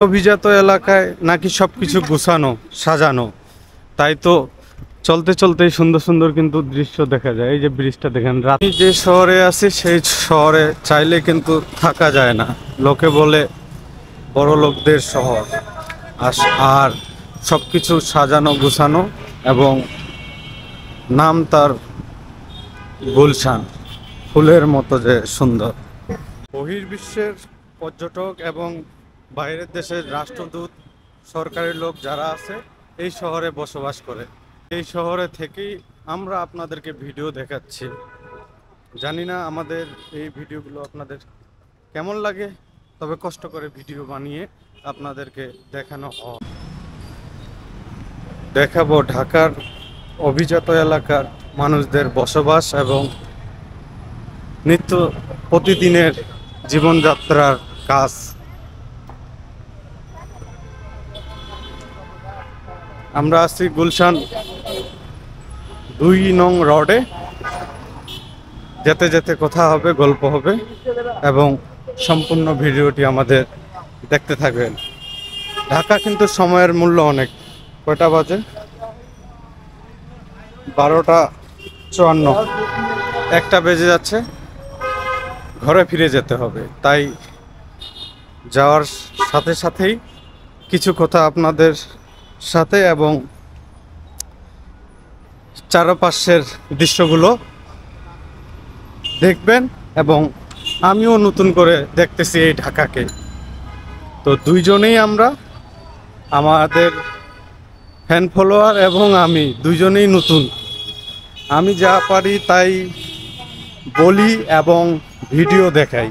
অভিজাত এলাকায় নাকি সবকিছু গুছানো সাজানো, তাই তো চলতে চলতেই সুন্দর সুন্দর কিন্তু দৃশ্য দেখা যায়। এই যে ব্রিজটা দেখেন, রাতে যে শহরে আছি সেই শহরে চাইলে কিন্তু থাকা যায় না। লোকে বলে বড় লোকদের শহর, আর সবকিছু সাজানো গুছানো এবং নাম তার গুলশান, ফুলের মতো যে সুন্দর। বহির্বিশ্বের পর্যটক এবং বাইরের দেশের রাষ্ট্রদূত, সরকারের লোক যারা আছে এই শহরে বসবাস করে। এই শহরে থেকেই আমরা আপনাদেরকে ভিডিও দেখাচ্ছি। জানি না আমাদের এই ভিডিওগুলো আপনাদের কেমন লাগে, তবে কষ্ট করে ভিডিও বানিয়ে আপনাদেরকে দেখাবো ঢাকার অভিজাত এলাকার মানুষদের বসবাস এবং নিত্য প্রতিদিনের জীবনযাত্রার কাজ। আমরা আছি গুলশান 2 নং রোডে। যেতে যেতে কথা হবে, গল্প হবে এবং সম্পূর্ণ ভিডিওটি আমাদের দেখতে থাকবেন। ঢাকা কিন্তু সময়ের মূল্য অনেক। কয়টা বাজে? 12টা 54। 1টা বেজে যাচ্ছে, ঘরে ফিরে যেতে হবে। তাই যাওয়ার সাথে সাথেই কিছু কথা আপনাদের সাথে এবং চারপাশের দৃশ্যগুলো দেখবেন এবং আমিও নতুন করে দেখতেছি এই ঢাকাকে। তো দুইজনেই আমরা, আমাদের ফ্যান ফলোয়ার এবং আমি দুইজনেই নতুন। আমি যা পারি তাই বলি এবং ভিডিও দেখাই,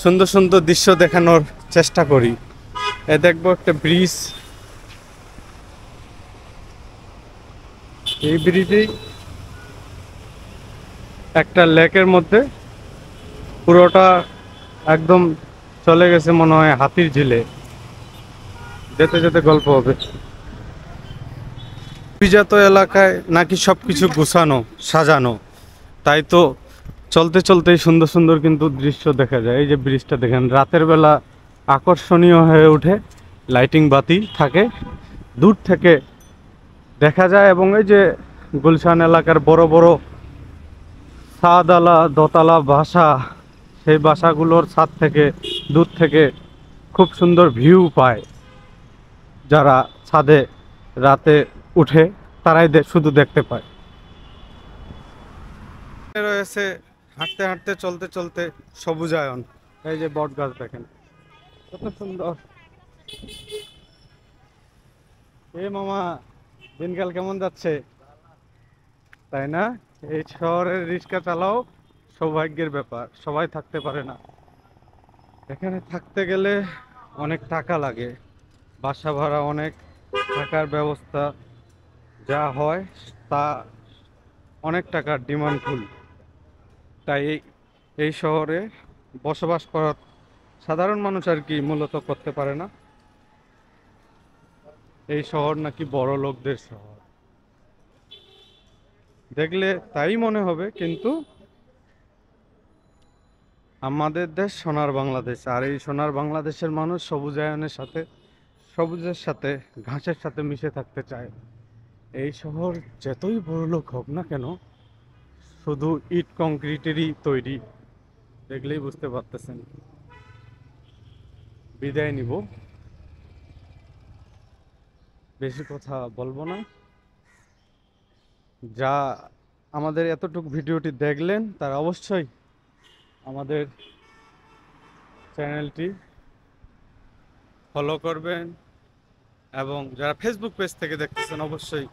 সুন্দর সুন্দর দৃশ্য দেখানোর চেষ্টা করি। দেখবো একটা ব্রিজ, এই ব্রিজেই একটা লেকের মধ্যে পুরোটা একদম চলে গেছে মনে হয় হাতির ঝিলে। যেতে যেতে গল্প হবে। অভিজাত এলাকায় নাকি সবকিছু গুছানো সাজানো, তাই তো চলতে চলতেই সুন্দর সুন্দর কিন্তু দৃশ্য দেখা যায়। এই যে ব্রিজটা দেখেন, রাতের বেলা আকর্ষণীয় হয়ে ওঠে, লাইটিং বাতি থাকে, দূর থেকে দেখা যায়। এবং এই যে গুলশান এলাকার বড় বড় ছাদওয়ালা দোতলা বাসা, সেই বাসাগুলোর ছাদ থেকে দূর থেকে খুব সুন্দর ভিউ পায়। যারা ছাদে রাতে উঠে তারাই শুধু দেখতে পায়। রয়েছে হাঁটতে হাঁটতে চলতে চলতে সবুজায়ন। এই যে বট গাছ দেখেন কত সুন্দর। এ মামা, দিনকাল কেমন যাচ্ছে? তাই না? এই শহরের রিক্সা চালাও সৌভাগ্যের ব্যাপার, সবাই থাকতে পারে না। এখানে থাকতে গেলে অনেক টাকা লাগে, বাসা ভাড়া অনেক, থাকার ব্যবস্থা যা হয় তা অনেক টাকার ডিমান্ডফুল। তাই এই শহরে বসবাস করা সাধারণ মানুষ আর কি মূলত করতে পারে না। এই শহর নাকি বড় লোকদের শহর, দেখলে তাই মনে হবে, কিন্তু আমাদের দেশ সোনার বাংলাদেশ। আর এই সোনার বাংলাদেশের মানুষ সবুজায়নের সাথে, সবুজের সাথে, ঘাসের সাথে মিশে থাকতে চায়। এই শহর যতই বড় লোক হোক না কেন, শুধু ইট কংক্রিটেরই তৈরি, দেখলেই বুঝতে পারতেছেন। বিদায় নিব, বেশি কথা বলবো না। যা আমাদের এতটুকু ভিডিওটি দেখলেন তার অবশ্যই আমাদের চ্যানেলটি ফলো করবেন এবং যারা ফেসবুক পেজ থেকে দেখতেছেন অবশ্যই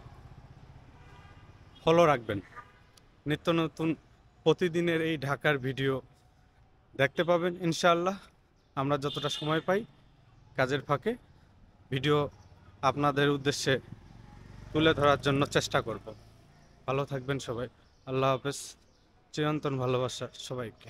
ফলো রাখবেন। নিত্য নতুন প্রতিদিনের এই ঢাকার ভিডিও দেখতে পাবেন ইনশাআল্লাহ। আমরা যতটা সময় পাই কাজের ফাঁকে ভিডিও আপনাদের উদ্দেশ্যে তুলে ধরার জন্য চেষ্টা করব। ভালো থাকবেন সবাই। আল্লাহ হাফেজ। চিরন্তন ভালোবাসা সবাইকে।